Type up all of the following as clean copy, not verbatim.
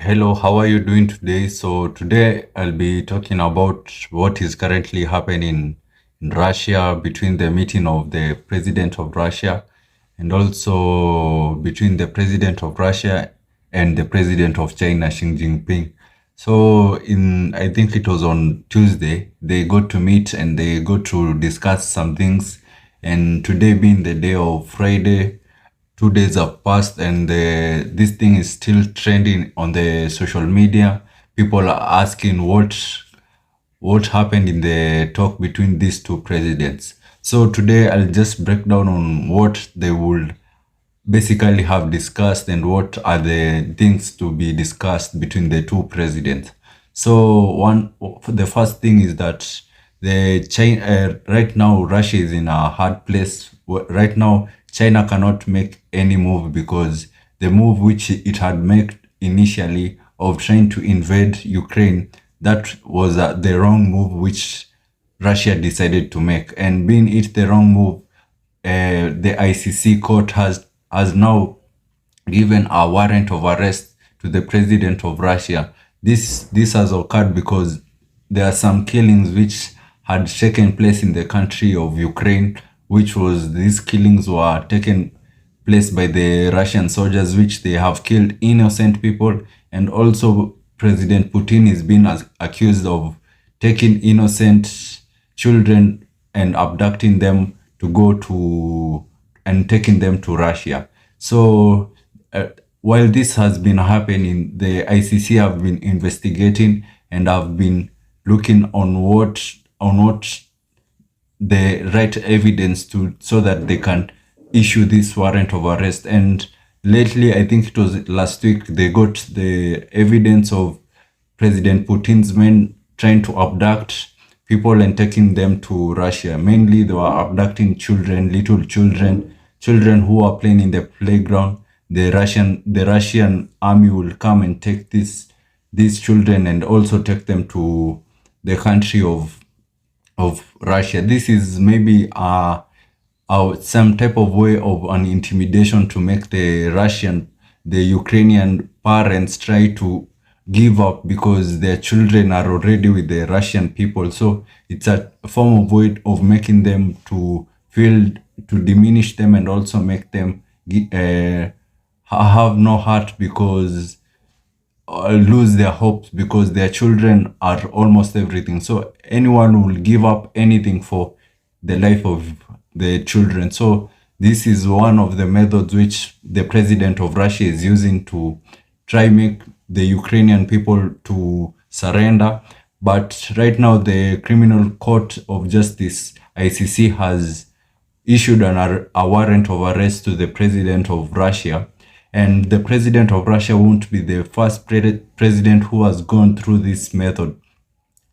Hello, how are you doing today? So today I'll be talking about what is currently happening in Russia between the meeting of the president of Russia and also between the president of Russia and the president of China, Xi Jinping. So I think it was on Tuesday, they got to meet and they got to discuss some things. And today being the day of Friday, 2 days have passed and this thing is still trending on the social media. People are asking what happened in the talk between these two presidents. So today I'll just break down on what they would basically have discussed and what are the things to be discussed between the two presidents. So the first thing is that the China right now Russia is in a hard place. Right now China cannot make any move because the move which it had made initially of trying to invade Ukraine, that was the wrong move which Russia decided to make. And being it the wrong move, the ICC court has now given a warrant of arrest to the president of Russia. This has occurred because there are some killings which had taken place in the country of Ukraine, which was these killings were taken place by the Russian soldiers, which they have killed innocent people, and also President Putin is being accused of taking innocent children and abducting them to go to and taking them to Russia. So while this has been happening, the ICC have been investigating and have been looking on what the right evidence to so that they can issue this warrant of arrest. And lately, I think it was last week, they got the evidence of President Putin's men trying to abduct people and taking them to Russia. Mainly, they were abducting children, little children, children who are playing in the playground. The Russian army will come and take these children and also take them to the country of Russia. This is maybe some type of way of an intimidation to make the Ukrainian parents try to give up because their children are already with the Russian people. So it's a form of way of making them to feel, to diminish them and also make them have no heart because lose their hopes because their children are almost everything. So anyone will give up anything for the life of the children. So this is one of the methods which the president of Russia is using to try make the Ukrainian people to surrender. But right now the Criminal Court of Justice ICC has issued a warrant of arrest to the president of Russia. And the president of Russia won't be the first president who has gone through this method.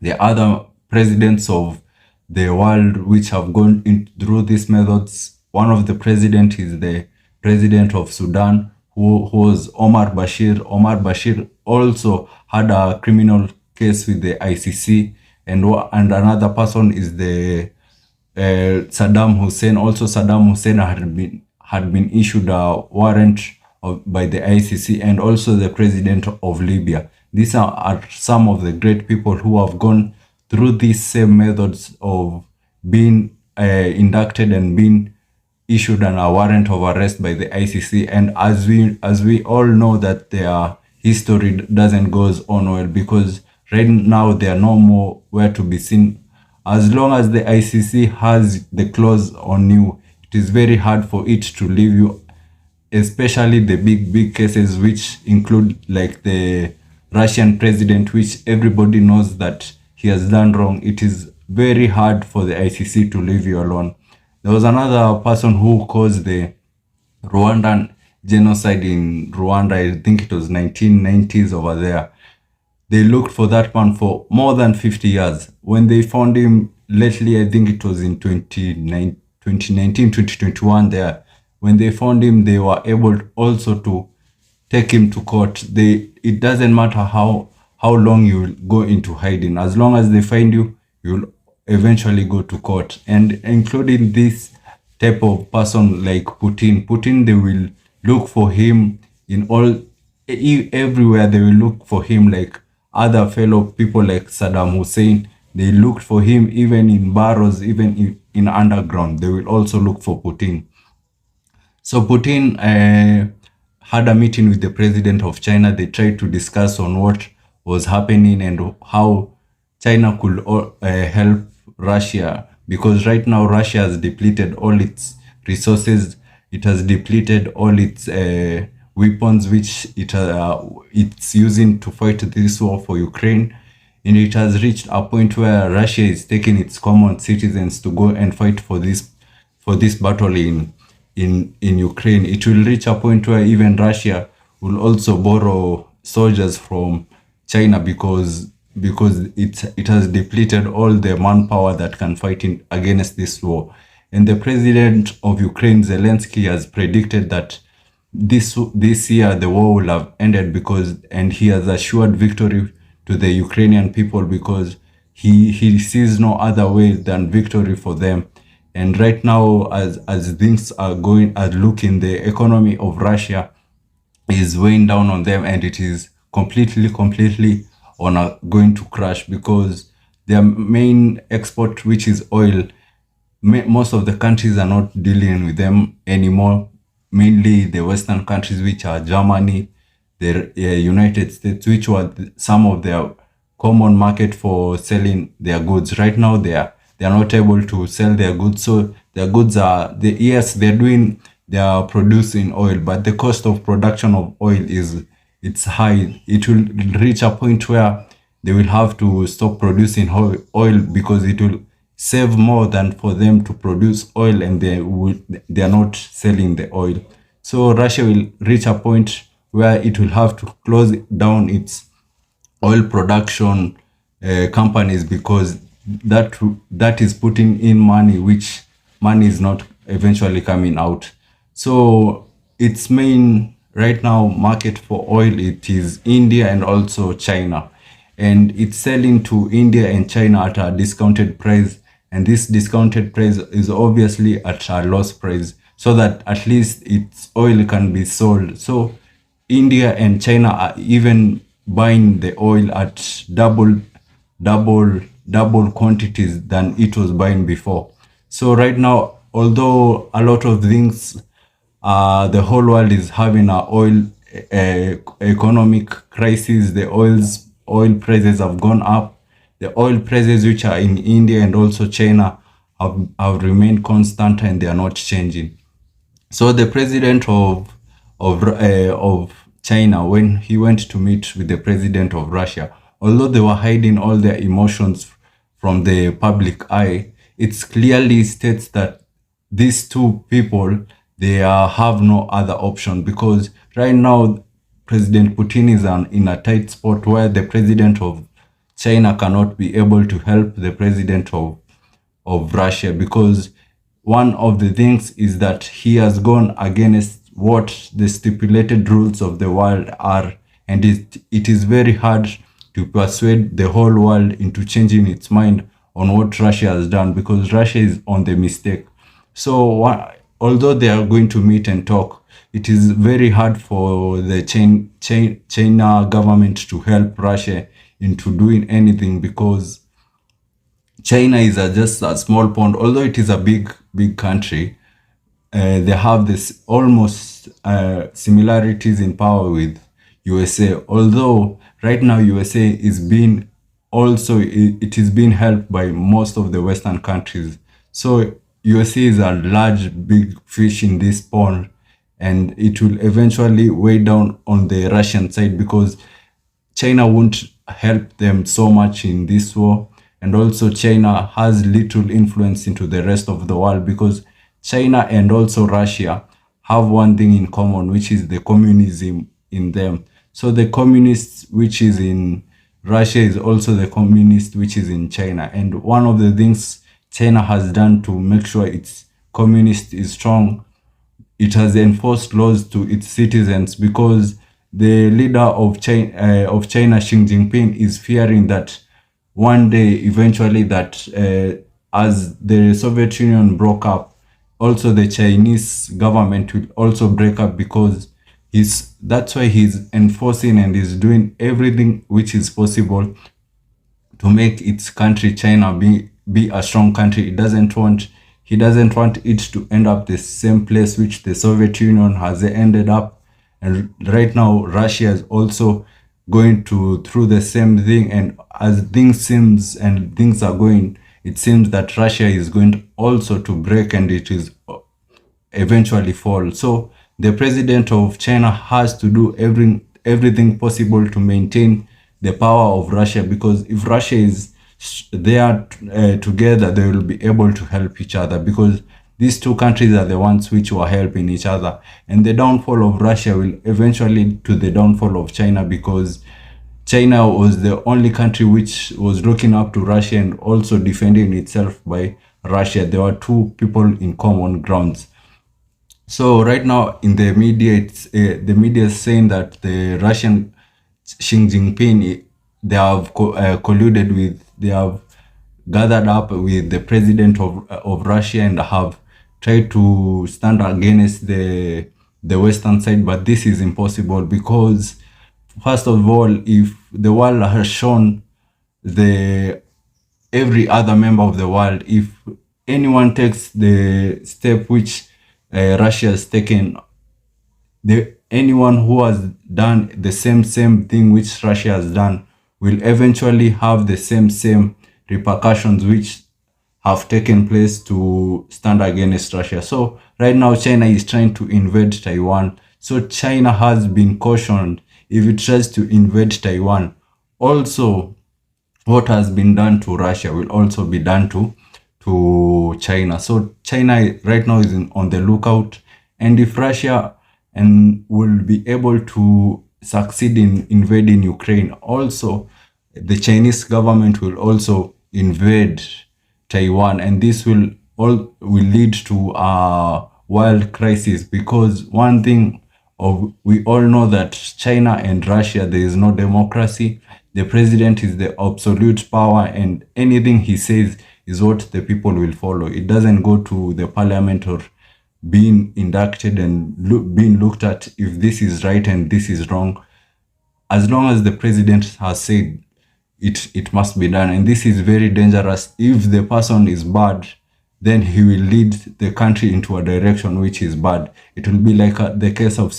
The other presidents of the world which have gone through these methods, one of the president is the president of Sudan, who was Omar Bashir. Omar Bashir also had a criminal case with the ICC, and another person is the Saddam Hussein. Also, Saddam Hussein had been issued a warrant by the ICC, and also the president of Libya. These are some of the great people who have gone through these same methods of being inducted and being issued a warrant of arrest by the ICC. And as we all know that their history doesn't goes on well because right now they are no more where to be seen. As long as the ICC has the clause on you, it is very hard for it to leave you, especially the big cases which include like the Russian president, which everybody knows that he has done wrong. It is very hard for the ICC to leave you alone. There was another person who caused the Rwandan genocide in Rwanda. I think it was 1990s over there. They looked for that man for more than 50 years. When they found him lately, I think it was in 2019, 2021 there. When they found him, they were able also to take him to court. It doesn't matter how long you will go into hiding. As long as they find you, you'll eventually go to court. And including this type of person like Putin, they will look for him in all everywhere they will look for him, like other fellow people like Saddam Hussein. They looked for him even in barrows, even in underground. They will also look for Putin. So Putin had a meeting with the president of China. They tried to discuss on what was happening and how China could help Russia, because right now Russia has depleted all its resources. It has depleted all its weapons, which it's using to fight this war for Ukraine. And it has reached a point where Russia is taking its common citizens to go and fight for this battle in Ukraine. It will reach a point where even Russia will also borrow soldiers from China, because it has depleted all the manpower that can fight against this war. And the president of Ukraine, Zelensky, has predicted that this year the war will have ended, and he has assured victory to the Ukrainian people, because he sees no other way than victory for them. And right now, as things are looking, the economy of Russia is weighing down on them, and it is completely going to crash, because their main export, which is oil, most of the countries are not dealing with them anymore. Mainly the Western countries, which are Germany, the United States, which were some of their common market for selling their goods. Right now, they are not able to sell their goods. So their goods they are producing oil, but the cost of production of oil it's high. It will reach a point where they will have to stop producing oil, because it will save more than for them to produce oil, and they are not selling the oil. So Russia will reach a point where it will have to close down its oil production companies, because that is putting in money, which money is not eventually coming out. So its main right now market for oil, it is India and also China, and it's selling to India and China at a discounted price, and this discounted price is obviously at a loss price, so that at least its oil can be sold. So India and China are even buying the oil at double quantities than it was buying before. So right now, although a lot of things, the whole world is having a oil economic crisis. The oil prices have gone up. The oil prices, which are in India and also China, have remained constant, and they are not changing. So the president of China, when he went to meet with the president of Russia, although they were hiding all their emotions from the public eye, it clearly states that these two people, they have no other option, because right now President Putin is in a tight spot where the president of China cannot be able to help the president of Russia, because one of the things is that he has gone against what the stipulated rules of the world are, and it is very hard to persuade the whole world into changing its mind on what Russia has done, because Russia is on the mistake. So although they are going to meet and talk, it is very hard for the China government to help Russia into doing anything, because China is just a small pond. Although it is a big country, they have this almost similarities in power with USA. Although right now USA is being also it is being helped by most of the Western countries. So USA is a big fish in this pond, and it will eventually weigh down on the Russian side, because China won't help them so much in this war. And also China has little influence into the rest of the world, because China and also Russia have one thing in common, which is the communism in them. So the communist which is in Russia is also the communist which is in China. And one of the things China has done to make sure its communist is strong, it has enforced laws to its citizens, because the leader of China, Xi Jinping, is fearing that one day, eventually, that as the Soviet Union broke up, also the Chinese government will also break up, because that's why he's enforcing and is doing everything which is possible to make its country China be a strong country. He doesn't want it to end up the same place which the Soviet Union has ended up. And right now Russia is also going through the same thing. And as things are going, it seems that Russia is going also to break, and it is eventually fall. So the president of China has to do everything possible to maintain the power of Russia, because if Russia is there together, they will be able to help each other, because these two countries are the ones which were helping each other. And the downfall of Russia will eventually lead to the downfall of China, because China was the only country which was looking up to Russia and also defending itself by Russia. There were two people in common grounds. So right now in the media, the media is saying that the Russian Xi Jinping, they have gathered up with the president of Russia and have tried to stand against the Western side. But this is impossible, because first of all, if the world has shown the every other member of the world, if anyone takes the step which Russia has taken, anyone who has done the same thing which Russia has done will eventually have the same repercussions which have taken place to stand against Russia. So right now China is trying to invade Taiwan. So China has been cautioned, if it tries to invade Taiwan, also what has been done to Russia will also be done to China. So China right now is on the lookout, and if Russia will be able to succeed in invading Ukraine, also the Chinese government will also invade Taiwan, and this will lead to a world crisis, because one thing we all know that China and Russia, there is no democracy. The president is the absolute power, and anything he says is what the people will follow. It doesn't go to the parliament or being inducted and being looked at if this is right and this is wrong. As long as the president has said it must be done. And this is very dangerous. If the person is bad, then he will lead the country into a direction which is bad. It will be like the case of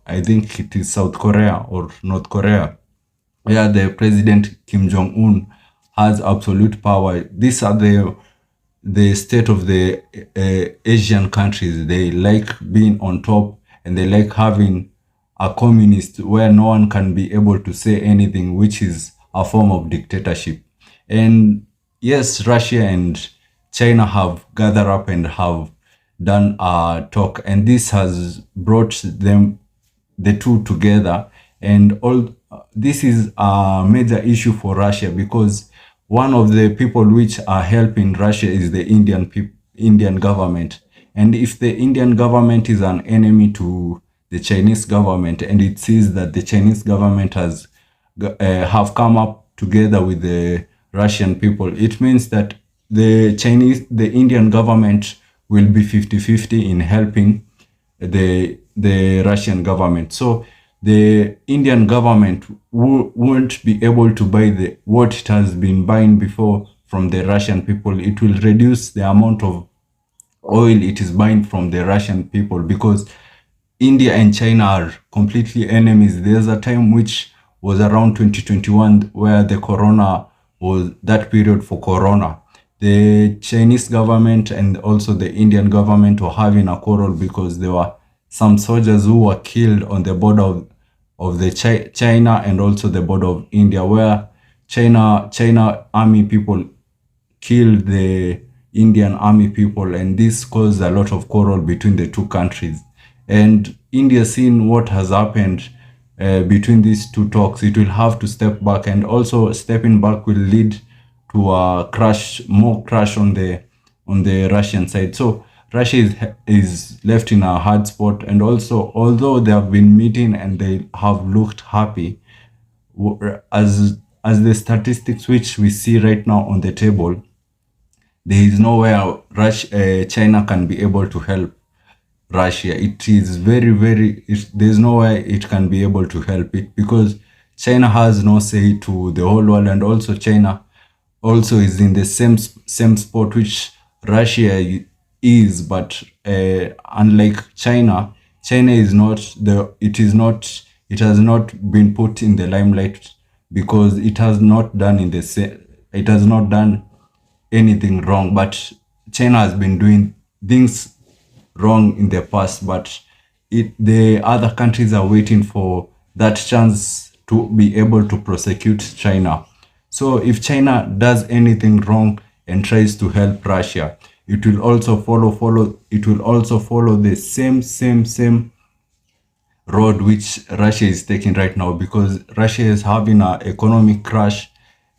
I think it is South Korea or North Korea, where the president Kim Jong-un has absolute power. These are the state of the Asian countries. They like being on top, and they like having a communist where no one can be able to say anything, which is a form of dictatorship. And yes, Russia and China have gathered up and have done a talk, and this has brought the two together. And all this is a major issue for Russia, because one of the people which are helping Russia is the Indian government. And if the Indian government is an enemy to the Chinese government, and it sees that the Chinese government have come up together with the Russian people, it means that the Indian government will be 50-50 in helping the Russian government. So the Indian government won't be able to buy what it has been buying before from the Russian people. It will reduce the amount of oil it is buying from the Russian people, because India and China are completely enemies. There's a time which was around 2021 where the corona was that period for corona. The Chinese government and also the Indian government were having a quarrel, because there were some soldiers who were killed on the border of the China and also the border of India, where China army people killed the Indian army people, and this caused a lot of quarrel between the two countries. And India, seeing what has happened between these two talks, it will have to step back, and also stepping back will lead to a more crash on the Russian side. So Russia is left in a hard spot, and also although they have been meeting and they have looked happy, as the statistics which we see right now on the table, there is nowhere China can be able to help. Russia. It is very, there's no way it can be able to help it, because China has no say to the whole world, and also China also is in the same spot which Russia is, but unlike China, China is not the it has not been put in the limelight because it has not done it has not done anything wrong, but China has been doing things wrong in the past, but the other countries are waiting for that chance to be able to prosecute China. So if China does anything wrong and tries to help Russia, it will also follow the same road which Russia is taking right now, because Russia is having an economic crash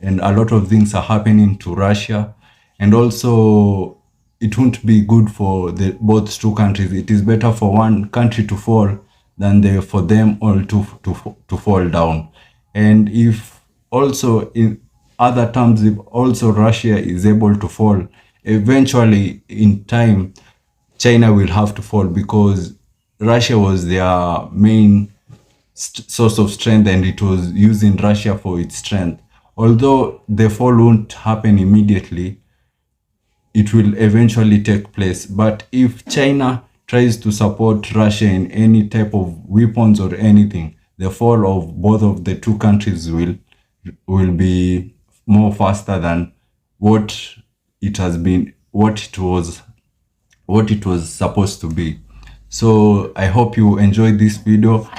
and a lot of things are happening to Russia. And also, it won't be good for both two countries. It is better for one country to fall than for them all to fall down. And if also in other terms, if also Russia is able to fall, eventually in time, China will have to fall, because Russia was their main source of strength and it was using Russia for its strength. Although the fall won't happen immediately, it will eventually take place. But if China tries to support Russia in any type of weapons or anything, the fall of both of the two countries will be more faster than what it has been, what it was supposed to be. So I hope you enjoyed this video,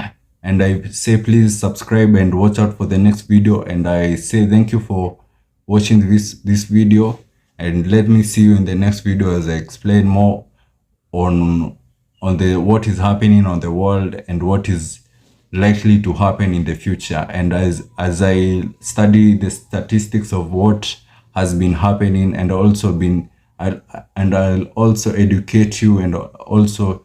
and I say please subscribe and watch out for the next video. And I say thank you for watching this video, and let me see you in the next video as I explain more on what is happening on the world and what is likely to happen in the future. And as I study the statistics of what has been happening, and I'll also educate you and also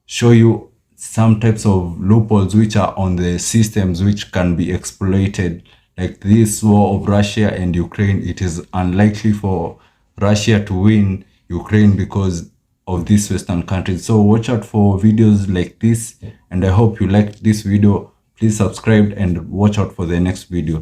show you some types of loopholes which are on the systems which can be exploited. Like this war of Russia and Ukraine, it is unlikely for Russia to win Ukraine because of these Western countries. So watch out for videos like this, and I hope you liked this video. Please subscribe and watch out for the next video.